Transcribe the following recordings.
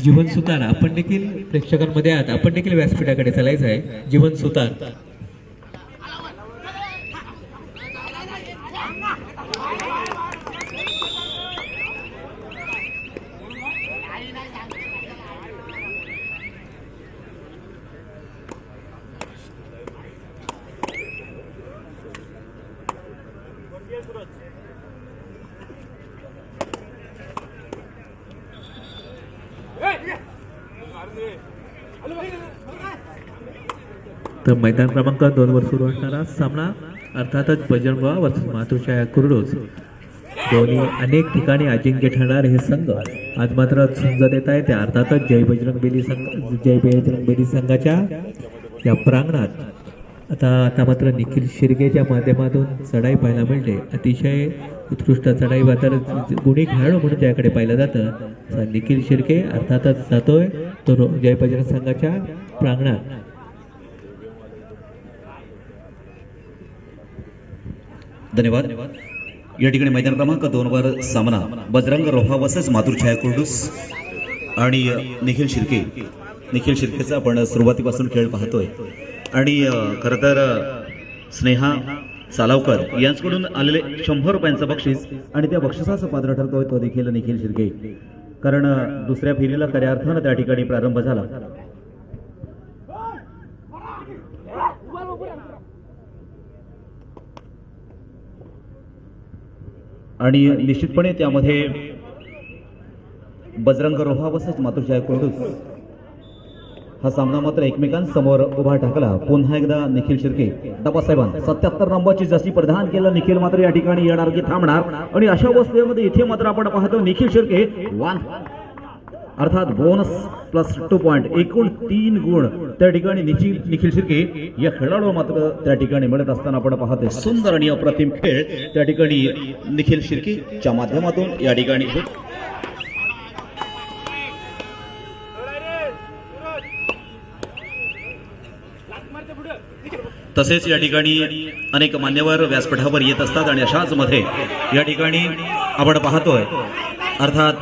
जीवन सुतार आपण देखील प्रेक्षकांमध्ये आहात, आपण देखील व्यासपीठाकडे चालायचं आहे. जीवन सुतार तर मैदान क्रमांक 2 वर सुरू असणारा सामना अर्थातच बजरंग वर्सेस मातृछाया कुर्डूस. दोन्ही अनेक ठिकाणी अजिंक्य ठरणारे हे संघ आज मात्र झुंज देत आहे. त्या अर्थातच जय बजरंग बेली संघाच्या या प्रांगणात आता मात्र निखिल शिर्केच्या माध्यमातून चढाई पाहायला मिळते. अतिशय उत्कृष्ट चढाई तर गुणी खेळाडू म्हणून ज्याकडे पाहिलं जातं निखिल शिर्के अर्थातच जातोय तो जय बजरंग संघाच्या प्रांगणात. धन्यवाद. या ठिकाणी मैदान क्रमांक 2 वर सामना बजरंग रोहा वर्सेस मातृछाया कुर्डूस आणि निखिल शिर्केचा आपण सुरुवातीपासून खेळ पाहतोय. आणि खरं तर स्नेहा सालावकर यांच्याकडून आलेले 100 रुपयांचं बक्षीस आणि त्या बक्षिसाचं पात्र ठरतोय तो देखील निखिल शिर्के. कारण दुसऱ्या फेरीला खऱ्या अर्थानं त्या ठिकाणी प्रारंभ झाला. आणि निश्चितपणे त्यामध्ये बजरंग रोहा वर्सेस मातृछाया कुर्डूस हा सामना मात्र एकमेकांसमोर उभा टाकला. पुन्हा एकदा निखिल शिर्के डबासाहेबांनी 77 नंबरची जशी प्रदान केलं. निखिल मात्र या ठिकाणी येणार की थांबणार आणि अशा अवस्थेमध्ये इथे मात्र आपण पाहतो निखिल शिर्के 1 अर्थात बोनस प्लस 2 पॉइंट एकूण 3 गुण त्या ठिकाणी निखिल शिर्के या खेळाडू मात्र त्या ठिकाणी मिळत असताना आपण पाहतोय. सुंदर आणि अप्रतिम खेळ त्या ठिकाणी निखिल शिर्केच्या माध्यमातून या ठिकाणी तसेच या ठिकाणी अनेक मान्यवर व्यासपीठावर येत असतात आणि अशाच मध्ये या ठिकाणी आपण पाहतोय अर्थात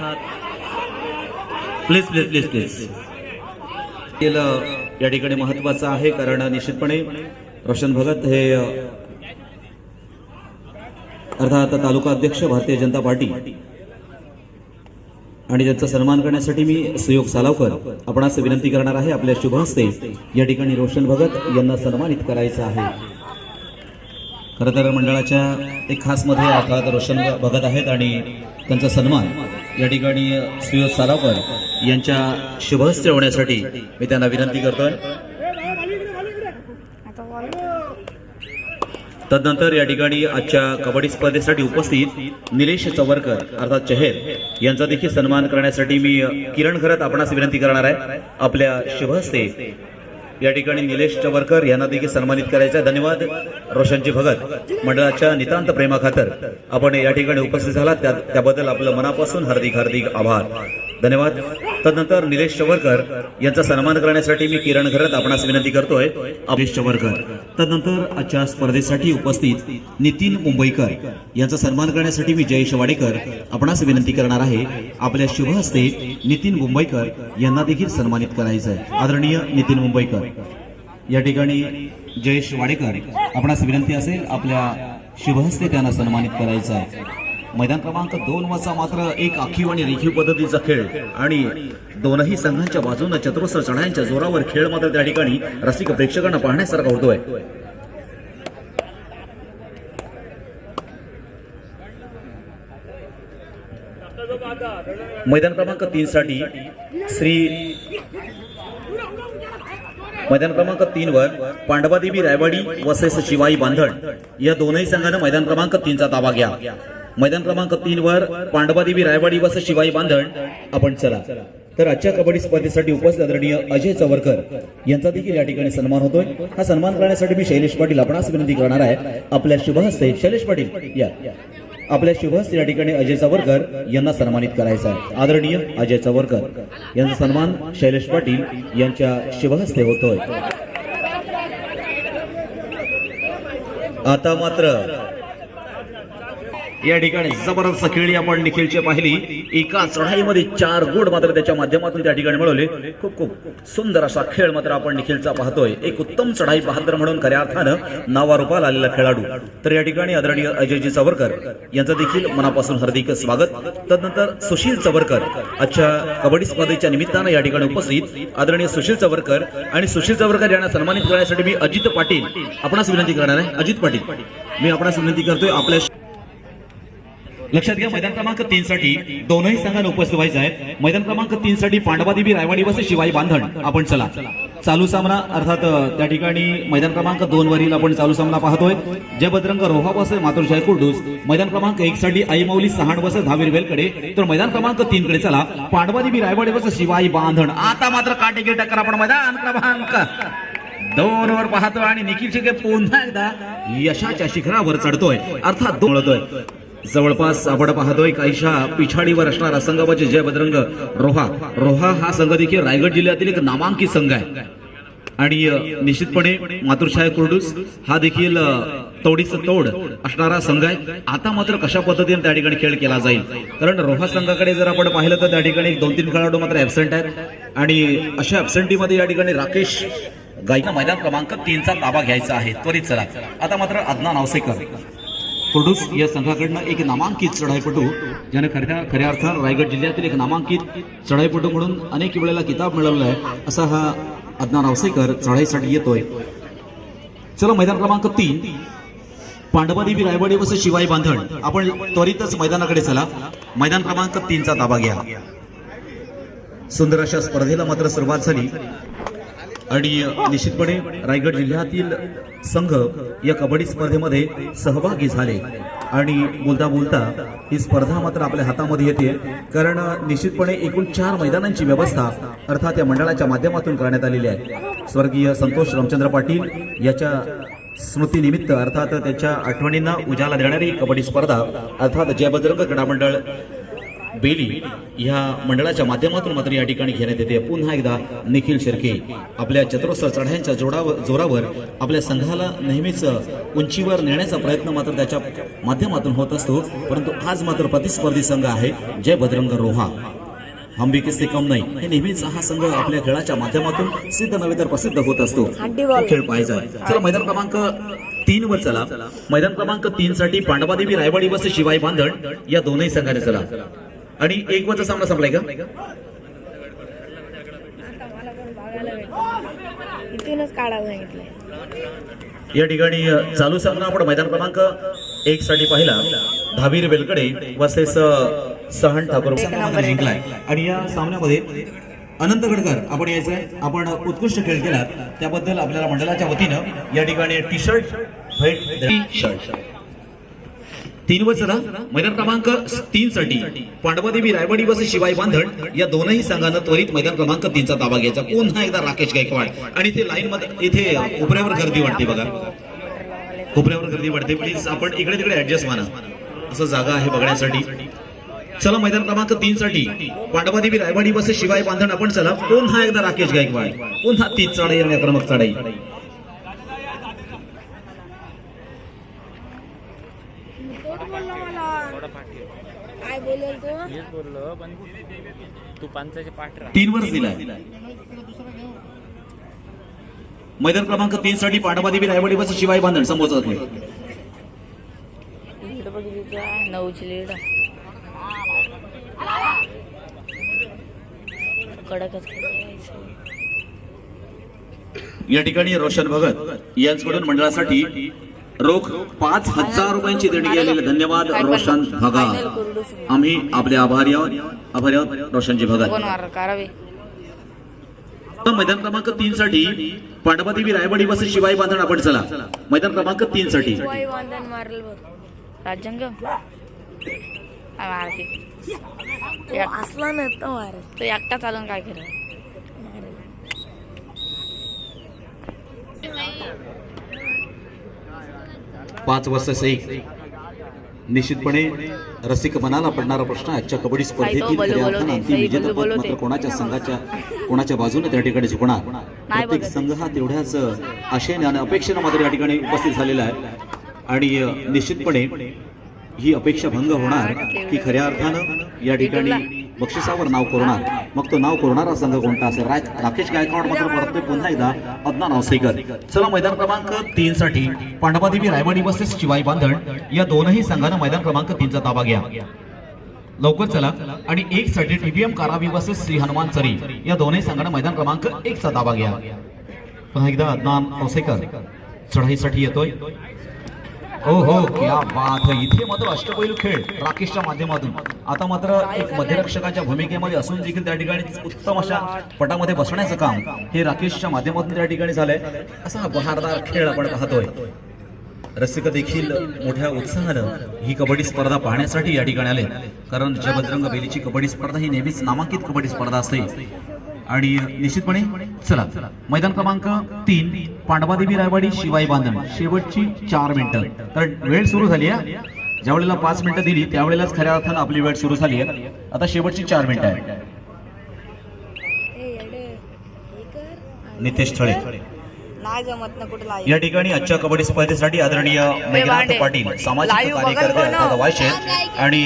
प्लीज या ठिकाणी महत्वाचं आहे. कारण निश्चितपणे रोशन भगत हे अर्थात तालुका अध्यक्ष भारतीय जनता पार्टी आणि त्यांचा सन्मान करण्यासाठी मी सुयोग सालावकर आपणास विनंती करणार आहे. आपल्या शुभ हस्ते या ठिकाणी रोशन भगत यांना सन्मानित करायचं आहे. खरं तर मंडळाच्या एक खास मध्ये अर्थात रोशन भगत आहेत आणि त्यांचा सन्मान या ठिकाणी सुयोग सालावकर यांच्या शुभ हस्ते होण्यासाठी मी त्यांना विनंती करतोय. तदनंतर या ठिकाणी आजच्या कबड्डी स्पर्धेसाठी उपस्थित निलेश चवरकर अर्थात चहेर यांचा देखील सन्मान करण्यासाठी मी किरण खरत आपणास विनंती करणार आहे. आपल्या शुभ हस्ते या ठिकाणी निलेश चवरकर यांना देखील सन्मानित करायचं आहे. धन्यवाद रोशनजी भगत. मंडळाच्या नितांत प्रेमाखातर आपण या ठिकाणी उपस्थित झालात त्याबद्दल आपलं मनापासून हार्दिक आभार. धन्यवाद. तदनंतर निलेश चवरकर यांचा सन्मान करण्यासाठी मी किरण खरत आपणास विनंती करतोय. निलेश चवरकर. तदनंतर आजच्या स्पर्धेसाठी उपस्थित नितीन मुंबईकर यांचा सन्मान करण्यासाठी मी जयेश वाडेकर आपणास विनंती करणार आहे. आपल्या शुभ हस्ते नितीन मुंबईकर यांना देखील सन्मानित करायचं आहे. आदरणीय नितीन मुंबईकर या ठिकाणी जयेश वाडेकर आपणास विनंती असेल आपल्या शुभ हस्ते त्यांना सन्मानित करायचं आहे. मैदान क्रमांक 2 वाचा मात्र एक आखीव आणि रेखीव पद्धतीचा खेळ आणि दोनही संघांच्या बाजूने चतुरस्र चढायांच्या जोरावर खेळ मात्र त्या ठिकाणी रसिक प्रेक्षकांना पाहण्यासारखा होतोय. मैदान क्रमांक 3 साठी मैदान क्रमांक 3 वर पांडवादेवी रायवाडी वर्सेस शिवाई बांधण या दोनही संघांना मैदान क्रमांक 3 चा ताबा घ्या. मैदान क्रमांक 3 वर पांडवादेवी रायवाडी वर्सेस शिवाई बांधण आपण चला. तर आजच्या कबड्डी स्पर्धेसाठी उपस्थित आदरणीय अजय चवरकर यांचा देखील या ठिकाणी सन्मान होतोय. हा सन्मान करण्यासाठी मी शैलेश पाटील आपणास विनंती करणार आहे. आपल्या शुभ हस्ते शैलेश पाटील या आपल्या शुभ हस्ते या ठिकाणी अजय चवरकर यांना सन्मानित करायचा आहे. आदरणीय अजय चवरकर यांचा सन्मान शैलेश पाटील यांच्या शुभ हस्ते होतोय. आता मात्र या ठिकाणी जबरदस्त खेळी आपण निखिलची पाहिली. एका चढाईमध्ये 4 गुण मात्र त्याच्या माध्यमातून त्या ठिकाणी मिळवले. खूप खूप सुंदर असा खेळ मात्र आपण निखिलचा पाहतोय. एक उत्तम चढाई बहादर म्हणून खऱ्या अर्थानं नावारूपाला आलेला खेळाडू. तर या ठिकाणी आदरणीय अजयजी चवरकर यांचं देखील मनापासून हार्दिक स्वागत. तदनंतर सुशील चवरकर आजच्या कबड्डी स्पर्धेच्या निमित्तानं या ठिकाणी उपस्थित आदरणीय सुशील चवरकर आणि सुशील चवरकर यांना सन्मानित करण्यासाठी मी अजित पाटील आपणास विनंती करणार आहे. अजित पाटील मी आपणास विनंती करतोय आपल्या लक्षात घ्या. मैदान क्रमांक 3 साठी दोनही संघांना उपस्थित व्हायचं आहे. मैदान क्रमांक 3 साठी पांडवादेवी रायवाडी वसे शिवाई बांधण आपण चला. चालू सामना अर्थात त्या ठिकाणी मैदान क्रमांक 2 वरील आपण चालू सामना पाहतोय. जय बजरंग रोहा वसे मातुरशाही कुर्डूस. मैदान क्रमांक 1 साठी आई मौली सहाण वसे धावीर वेलकडे. तर मैदान क्रमांक 3 कडे चला पांडवादेवी रायवाडी वसे शिवाई बांधण. आता मात्र काटेकी टक्कर आपण मैदान क्रमांक 2 वर पाहतो आणि निखिल शिके पुन्हा एकदा यशाच्या शिखरावर चढतोय अर्थात दोळतोय. जवळपास आपण पाहतोय काहीशा पिछाडीवर असणारा संघ म्हणजे जय बजरंग रोहा. रोहा हा संघ देखील रायगड जिल्ह्यातील एक नामांकित संघ आहे आणि निश्चितपणे मातुरशाही कुर्डूस हा देखील तोडीचं तोड असणारा संघ आहे. आता मात्र कशा पद्धतीने त्या ठिकाणी खेळ केला जाईल कारण रोहा संघाकडे जर आपण पाहिलं तर त्या ठिकाणी 2-3 खेळाडू मात्र ऍबसेंट आहेत आणि अशा ऍबसेंटीमध्ये या ठिकाणी राकेश गायकवाड मैदान क्रमांक 3चा ताबा घ्यायचा आहे. त्वरित चला. आता मात्र अदनान आवसेकर कुर्डूस या संघाकडनं एक नामांकित चढाईपटू ज्याने खऱ्या अर्थानं रायगड जिल्ह्यातील एक नामांकित चढाईपटू म्हणून अनेक वेळेला किताब मिळवला आहे असा हा अदनान आवसेकर चढाईसाठी येतोय. चला मैदान क्रमांक 3 पांडवादेवी रायवाडी वसे शिवाई बांधण आपण त्वरितच मैदानाकडे चला. मैदान क्रमांक 3चा ताबा घ्या. सुंदर अशा स्पर्धेला मात्र सुरुवात झाली आणि निश्चितपणे रायगड जिल्ह्यातील संघ या कबड्डी स्पर्धेमध्ये सहभागी झाले आणि बोलता बोलता ही स्पर्धा मात्र आपल्या हातामध्ये येते कारण निश्चितपणे एकूण 4 मैदानांची व्यवस्था अर्थात या मंडळाच्या माध्यमातून करण्यात आलेली आहे. स्वर्गीय संतोष रामचंद्र पाटील याच्या स्मृतीनिमित्त अर्थात त्याच्या आठवणींना उजाला देणारी कबड्डी स्पर्धा अर्थात जय बजरंग क्रीडा मंडळ बेली ह्या मंडळाच्या माध्यमातून मात्र या ठिकाणी घेण्यात येते. पुन्हा एकदा निखिल शिर्के आपल्या चतुरस्र चढायांच्या जोरावर आपल्या संघाला नेहमीच उंचीवर नेण्याचा प्रयत्न मात्र त्याच्या माध्यमातून होत असतो. परंतु आज मात्र प्रतिस्पर्धी संघ आहे जय बजरंग रोहा. हम भी किससे कम नाही. हे नेहमीच हा संघ आपल्या खेळाच्या माध्यमातून सिद्ध नव्हे तर प्रसिद्ध होत असतो. खेळ पाहायचा. चला मैदान क्रमांक 3 वर चला. मैदान क्रमांक 3 साठी पांडवादेवी रायवाडी वसे शिवाई बांधण या दोनही संघाने चला. आणि 1 वरचा सामना संपलाय का? या ठिकाणी चालू सामना आपण मैदान क्रमांक 1 साठी पाहिला. धावीर वेलकडे वर्सेस सहन ठाकूर जिंकलाय आणि या सामन्यामध्ये अनंत गडकर आपण यायचंय. आपण उत्कृष्ट खेळ केला त्याबद्दल आपल्याला मंडळाच्या वतीनं या ठिकाणी टी शर्ट भेट. 3 वर चला. मैदान क्रमांक 3 साठी पांडवादेवी रायवाडी वसे शिवाई बांधण या दोनही संघांना त्वरित मैदान क्रमांक 3चा ताबा घ्यायचा. पुन्हा एकदा राकेश गायकवाड आणि इथे लाईन मध्ये इथे कोपऱ्यावर गर्दी वाटते बघा. कोपऱ्यावर गर्दी वाटते. प्लीज आपण इकडे तिकडे ऍडजस्ट माना असं जागा आहे बघण्यासाठी. चला मैदान क्रमांक 3 साठी पांडवादेवी रायवाडी वसे शिवाई बांधण आपण चला. पुन्हा एकदा राकेश गायकवाड. पुन्हा 30 चढाई आणि आक्रमक चढाई. काय बोलेल तो? हेच बोललो पण तू पंचाचे पाठ 3 वर दिलाय. मैदान क्रमांक 3 साठी पांडवादेवी रायवाडी वसे शिवाई बांधण समोर जातोय. लीड बघितली 9ची लीड कडकच. या ठिकाणी रोशन भगत यांच्याकडून मंडळासाठी रोख 5,000 रुपयांची देणगी आलेली. धन्यवाद रोशन भगत. आम्ही आपले आभारी आहोत रोशनजी भगत. मैदान क्रमांक 3 साठी पांडवादेवी रायवाडी वसे शिवाई बांधण आपण चला. मैदान क्रमांक 3 साठी राजंग असला नव्हता मार तो एकटा चालून काय केलं. 5 वर्षाचा एक निश्चितपणे रसिक मनाला पडणारा प्रश्न आजच्या कबड्डी स्पर्धेतील अंतिम विजेतेपद मात्र कोणाच्या बाजूने त्या ठिकाणी झुकणार. प्रत्येक संघ हा तेवढ्याच आशेने आणि अपेक्षेने मात्र या ठिकाणी उपस्थित झालेला आहे आणि निश्चितपणे ही अपेक्षा भंग होणार की खऱ्या अर्थानं या ठिकाणी बक्षिसावर नाव कोरणार. मग तो नाव कोरणारा संघ कोणता असेल? राकेश गायकवाड मात्र परततोय पुन्हा एकदा अदनान औसेकर. चला मैदान क्रमांक 3 साठी पांडवादेवी रायवाडी वर्सेस शिवाई बांधण या दोनही संघांना मैदान क्रमांक 3 चा ताबा घ्या. लवकर चला. आणि 1 साठी टीबीएम कारावी वर्सेस श्री हनुमान चरी या दोनही संघांना मैदान क्रमांक 1 चा ताबा घ्या. पुन्हा एकदा अदनान औसेकर चढाईसाठी येतोय. हो हो, क्या बात है. इथे मात्र अष्टपैलू खेळ राकेशच्या माध्यमातून. आता मात्र एक मध्यरक्षकाच्या भूमिकेमध्ये असून देखील त्या ठिकाणी उत्तम अशा पटामध्ये बसण्याचं काम हे राकेशच्या माध्यमातून त्या ठिकाणी झालंय. असा बहारदार खेळ आपण पाहतोय. रसिक देखील मोठ्या उत्साहानं ही कबड्डी स्पर्धा पाहण्यासाठी या ठिकाणी आले, कारण जयबजरंग बेलीची कबड्डी स्पर्धा ही नेहमीच नामांकित कबड्डी स्पर्धा असते. आणि निश्चितपणे चला मैदान क्रमांक 3 पांडवादेवी रायवाडी शिवाई बांधण शेवटची 4 मिनिटं. तर वेळ सुरू झाली आहे. ज्या वेळेला 5 मिनिटं दिली त्यावेळेलाच खऱ्या अर्थानं आपली वेळ सुरू झाली आहे. आता शेवटची 4 मिनिटं आहे. नितेश थळे नाही जमत ना कुठे या ठिकाणी आजच्या कबड्डी स्पर्धेसाठी आदरणीय मेघनाथ पाटील सामाजिक कार्यकर्ते अर्थात वायशेत आणि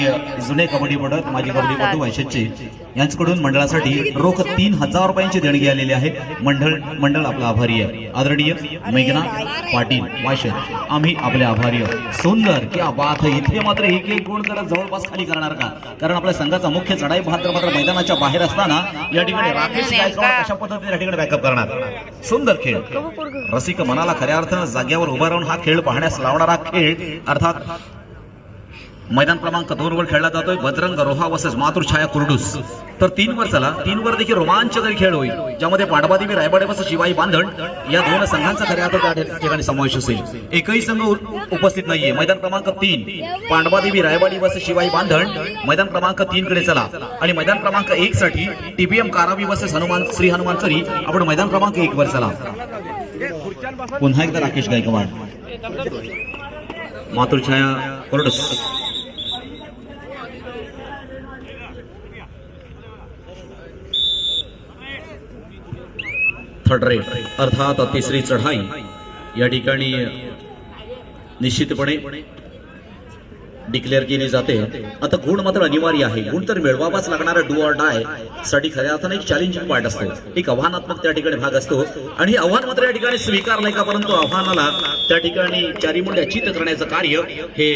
जुने कबड्डीपटू माजी कबड्डीपटू वायशेतचे यांच्याकडून मंडळासाठी रोख 3,000 रुपयांची देणगी आलेली आहे. मंडळ आपला आभारी आहे. आदरणीय मेघनाथ पाटील वायशेत आम्ही आपले आभारी आहोत. सुंदर, क्या बात है. इथे मात्र एक गुण करत जवळपास खाली करणार का? कारण आपल्या संघाचा मुख्य चढाई बहादर मात्र मैदानाच्या बाहेर असताना या ठिकाणी राकेश गायकवाड अशा पद्धतीने या ठिकाणी बॅकअप करणार. सुंदर खेळ. रसिक मनाला खऱ्या अर्थानं जाग्यावर उभा राहून हा खेळ पाहण्यास लावणारा खेळ अर्थात मैदान क्रमांक 2 वर खेळला जातोय. बजरंग रोहा वर्सेस मातृछाया कुर्डूस. तर 3 वर चला. 3 वर देखील रोमांचकारी खेळ होईल, ज्यामध्ये पांडवादेवी रायवाडी वर्सेस शिवाई बांधण या दोन संघांचा खऱ्या अर्थात त्या ठिकाणी समावेश असेल. एकही संघ उपस्थित नाहीये. मैदान क्रमांक 3 पांडवादेवी रायवाडी वर्सेस शिवाई बांधण मैदान क्रमांक 3 कडे चला. आणि मैदान क्रमांक 1 साठी टीबीएम कारावी वर्सेस श्री हनुमान चरी आपण मैदान क्रमांक 1 वर चला. पुन्हा एकदा राकेश गायकवाड मातृछाया कुर्डूस. थर्ड रेट अर्थात तिसरी चढाई या ठिकाणी निश्चितपणे डिक्लेअर केली जाते. आता गुण मात्र अनिवार्य आहे. गुण तर मिळवावाच लागणारा डू ऑर डाय साठी खऱ्या अर्थाने एक चॅलेंजिंग पार्ट असतो, एक आव्हानात्मक त्या ठिकाणी भाग असतो. आणि आव्हान मात्र या ठिकाणी स्वीकारलंय का? परंतु आव्हानाला त्या ठिकाणी चारीमुंड चित करण्याचं कार्य हे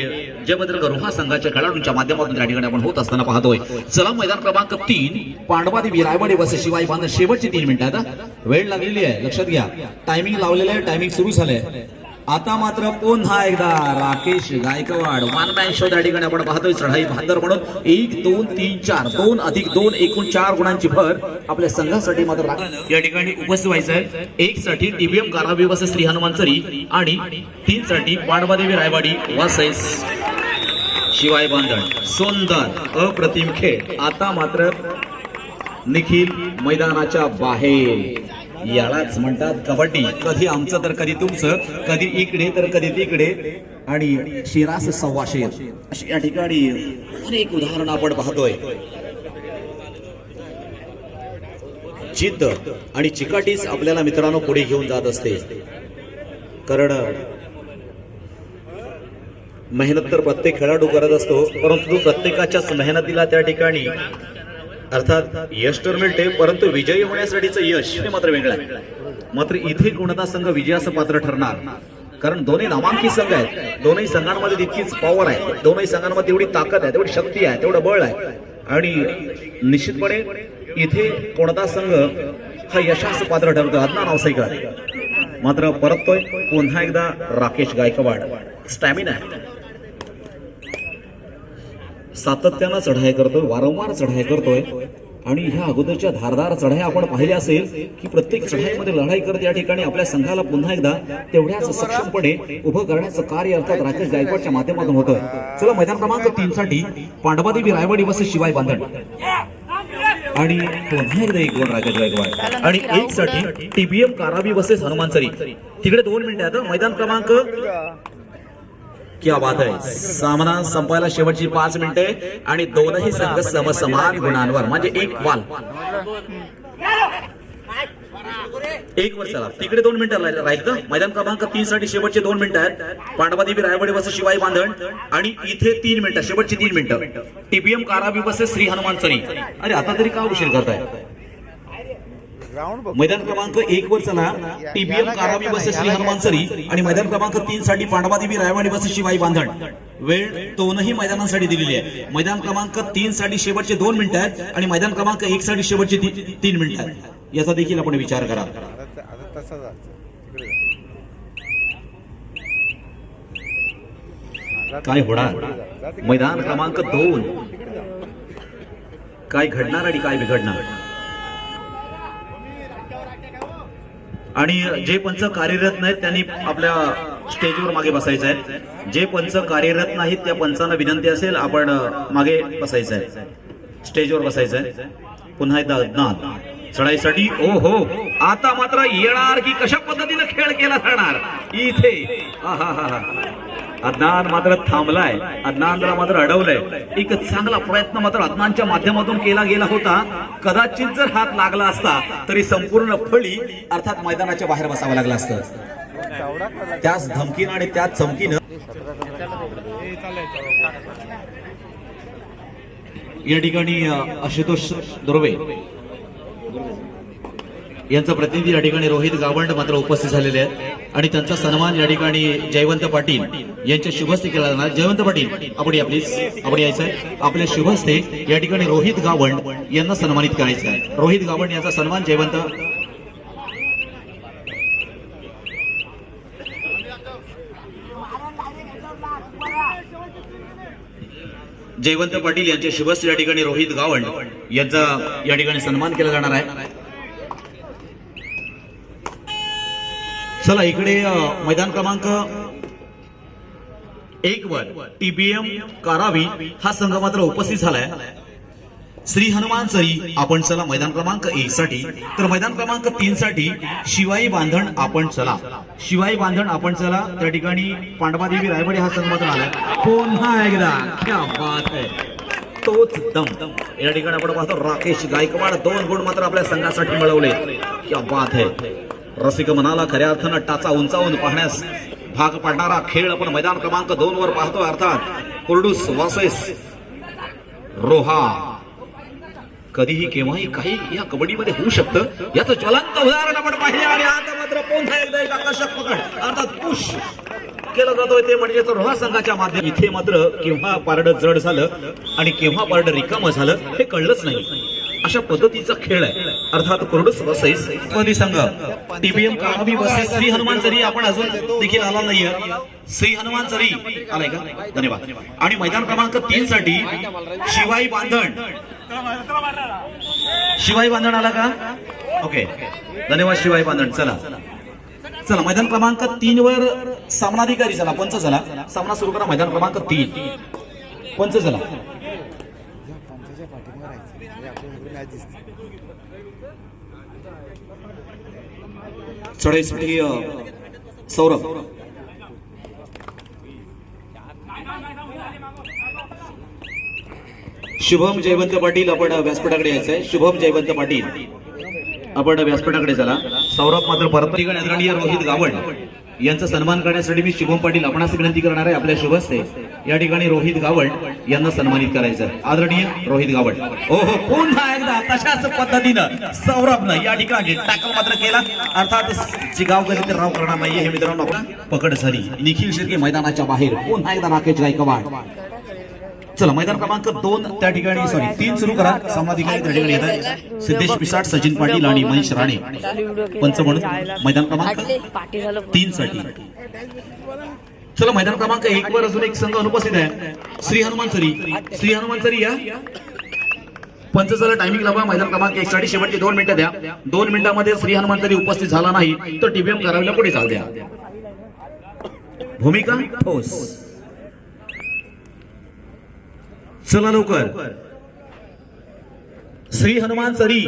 जयभद्रंग रोहा संघाच्या खेळाडूंच्या माध्यमातून त्या ठिकाणी आपण होत असताना पाहतोय. चला मैदान क्रमांक 3 पांडवादेवी रायवाडी वर्सेस शिवाई बांधण शेवटची 3 मिनिटं. आता वेळ लागलेली आहे, लक्षात घ्या. टायमिंग लावलेलं आहे, टायमिंग सुरू झालंय. आता मात्र पुन्हा एकदा Rakesh Gaikwad one man show त्या ठिकाणी आपण पाहतोय. चढाई बहादर म्हणून 1 2 3 4 2 अधिक 2 एकूण 4 गुणांची भर आपल्या संघासाठी मात्र या ठिकाणी उपस्थित व्हायचं आहे. 1 साठी टीबीएम कारावी वर्सेस श्री हनुमान चरी आणि 3 साठी पांडवादेवी रायवाडी वर्सेस शिवाई बांधण. सुंदर अप्रतिम खेळ. आता मात्र निखिल मैदानाच्या बाहेर. यालाच म्हणतात कबड्डी. कधी आमचं तर कधी तुमचं, कधी इकडे तर कधी तिकडे. आणि शिरास सव्वाशे अशी या ठिकाणी अनेक उदाहरण आपण पाहतोय. जिद्द आणि चिकाटीच आपल्याला मित्रांनो पुढे घेऊन जात असते. कारण मेहनत तर प्रत्येक खेळाडू करत असतो, परंतु प्रत्येकाच्याच मेहनतीला त्या ठिकाणी अर्थात यश तर मिळते, परंतु विजयी होण्यासाठीचं यश हे मात्र वेगळं आहे. मात्र इथे कोणता संघ विजयाचं पात्र ठरणार? कारण दोन्ही नामांकित संघ आहेत. दोन्ही संघांमध्ये तितकीच पॉवर आहे, दोन्ही संघांमध्ये तेवढी ताकद आहे, तेवढी शक्ती आहे, तेवढं बळ आहे. आणि निश्चितपणे इथे कोणता संघ हा यशाचं पात्र ठरतो? अदनान औसेकर मात्र परततोय पुन्हा एकदा राकेश गायकवाड. स्टॅमिना आहे, सातत्यानं चढाई करतोय, वारंवार चढाई करतोय. आणि ह्या अगोदरच्या धारदार चढाई आपण पाहिल्या असेल की प्रत्येक चढाईमध्ये लढाई करत या ठिकाणी आपल्या संघाला पुन्हा एकदा तेवढ्याच सक्षमपणे उभं करण्याचं कार्य अर्थात राकेश गायकवाडच्या माध्यमातून होतं. चला मैदान क्रमांक 3 साठी पांडवादेवी रायवाडी वर्सेस शिवाई बांधण आणि पुन्हा एकदा 1 गुण राकेश गायकवाड. आणि 1 साठी टीबीएम कारावी वर्सेस हनुमान चरी. तिकडे 2 मिनिटं आहेत. मैदान क्रमांक क्या बात आहे. सामना संपायला शेवटची 5 मिनिटे आणि दोनही संघ समसमान गुणांवर म्हणजे 1 वाल. एक वर चला तिकडे 2 मिनिटं राहील का? मैदान क्रमांक 3 साठी शेवटचे 2 मिनिटं आहेत. पांडवादेवी रायवाडी वर्सेस शिवाई बांधण आणि इथे 3 मिनिटं, शेवटची 3 मिनिटं. टीपीएम कारावी वर्सेस श्री हनुमान सरी. अरे आता तरी का उशीर करताय? मैदान क्रमांक 1 वर चला टीबीएम कारावी वर्सेस श्री हनुमान सरी आणि मैदान क्रमांक 3 साठी पांडवादेवी रायवाडी वर्सेस शिवाई बांधण. वेळ दोनही मैदानांसाठी दिलेली आहे. मैदान क्रमांक 3 साठी शेवटचे 2 मिनिटं आहेत आणि मैदान क्रमांक 1 साठी शेवटचे 3 मिनिटं आहेत. याचा देखील आपण विचार करा. काय होणार? मैदान क्रमांक 2 काय घडणार आणि काय बिघडणार? आणि जे पंच कार्यरत नाहीत त्यांनी आपल्या स्टेजवर मागे बसायचं आहे. जे पंच कार्यरत नाहीत त्या पंचांना विनंती असेल आपण मागे बसायचं आहे, स्टेजवर बसायचं आहे. पुन्हा एकदा अज्ञात चढाईसाठी. ओ हो, आता मात्र येणार की कशा पद्धतीने खेळ केला जाणार इथे. अदनान मात्र थांबलाय, अदनानला मात्र अडवलंय. एक चांगला प्रयत्न मात्र अदनानच्या माध्यमातून केला गेला होता. कदाचित जर हात लागला असता तरी संपूर्ण फळी अर्थात मैदानाच्या बाहेर बसावं लागलं असतं. त्याच धमकीनं आणि त्याच चमकीनं या ठिकाणी आशुतोष दुर्वे यांचा प्रतिनिधी या ठिकाणी रोहित गावंड मात्र उपस्थित झालेले आहेत आणि त्यांचा सन्मान या ठिकाणी जयवंत पाटील यांच्या शुभहस्ते केला जाणार. जयवंत पाटील आपण या प्लीज, आपण यायचं आहे. आपल्या शुभहस्ते या ठिकाणी रोहित गावंड यांना सन्मानित करायचं आहे. रोहित गावंड यांचा सन्मान जयवंत पाटील यांच्या शुभहस्ते या ठिकाणी रोहित गावंड यांचा या ठिकाणी सन्मान केला जाणार आहे. चला इकडे मैदान क्रमांक 1 वर टीबीएम कारावी हा संघ मात्र उपस्थित झालाय. श्री हनुमान सरी आपण चला मैदान क्रमांक 1 साठी, तर मैदान क्रमांक 3 साठी शिवाई बांधण आपण चला. शिवाई बांधण आपण चला त्या ठिकाणी पांडवादेवी रायवाडी हा संघ मात्र आलाय. पुन्हा एकदा क्या बात आहे, तोच दम. या ठिकाणी आपण पाहतो राकेश गायकवाड 2 गुण मात्र आपल्या संघासाठी मिळवले. क्या बात आहे. रसिक मनाला खऱ्या अर्थानं टाचा उंचावून पाहण्यास भाग पाडणारा खेळ आपण मैदान क्रमांक 2 वर पाहतो. अर्थात कुर्डूस वर्सेस रोहा. कधीही केव्हाही काही या कबड्डीमध्ये होऊ शकतं, याचं ज्वलंत उदाहरण आपण पाहिले. आणि आता मात्र पुन्हा एकदा एक आकर्षक पकड अर्थात पुश केला जातोय ते म्हणजे रोहा संघाच्या माध्यमातून. इथे मात्र केव्हा पारडं जड झालं आणि केव्हा पारडं रिकामं झालं हे कळलंच नाही. अशा पद्धतीचा खेळ आहे. अर्थात कुर्डूस वर्सेस संघ टीबीएम कारावी वर्सेस श्री हनुमान सरी आपण अजून देखील आला नाहीये. श्री हनुमान सरी आलाय का? धन्यवाद. आणि मैदान क्रमांक 3 साठी शिवाई बांधण. शिवाई बांधण आला का? ओके, धन्यवाद शिवाई बांधण. चला चला मैदान क्रमांक 3 वर सामनाधिकारी चला, पंच चला, सामना सुरू करा. मैदान क्रमांक 3 पंच चला. चढाईसाठी सौरभ. शुभम जयवंत पाटील आपण व्यासपीठाकडे यायचंय. शुभम जयवंत पाटील आपण व्यासपीठाकडे चला. सौरभ मात्र परत आदरणीय रोहित गावंड यांचा सन्मान करण्यासाठी मी शुभम पाटील आपणास विनंती करणार आहे. आपल्या शुभहस्ते या ठिकाणी रोहित गावंड यांना सन्मानित करायचं. आदरणीय रोहित गावंड. हो हो, पुन्हा एकदा तशाच पद्धतीनं सौरभनं या ठिकाणी टॅकल मात्र केला. अर्थात जी गावकरी ते राव करणार नाहीये हे मित्रांनो. पकड झाली. निखिल शिर्के मैदानाच्या बाहेर. पुन्हा एकदा राकेश गायकवाड. चला मैदान क्रमांक 2 त्या ठिकाणी 3 सुरू करा. सामनाधिकारी त्या ठिकाणी येत आहे सिद्धेश पिसाट, सचिन पाटील आणि महेश राणे पंच म्हणून मैदान क्रमांक 3 साठी. चला मैदान क्रमांक 1 वर अजून एक संघ अनुपस्थित आहे. श्री हनुमान सरी. श्री हनुमान सरी या पंच चला टायमिंग लावा. मैदान क्रमांक 1 साठी शेवटचे 2 मिनिटं द्या. 2 मिनिटांमध्ये श्री हनुमान सरी उपस्थित झाला नाही तर टीबीएम करावीला पुढे चाल द्या. भूमिका ठोस. चला लवकर. श्री हनुमान सरी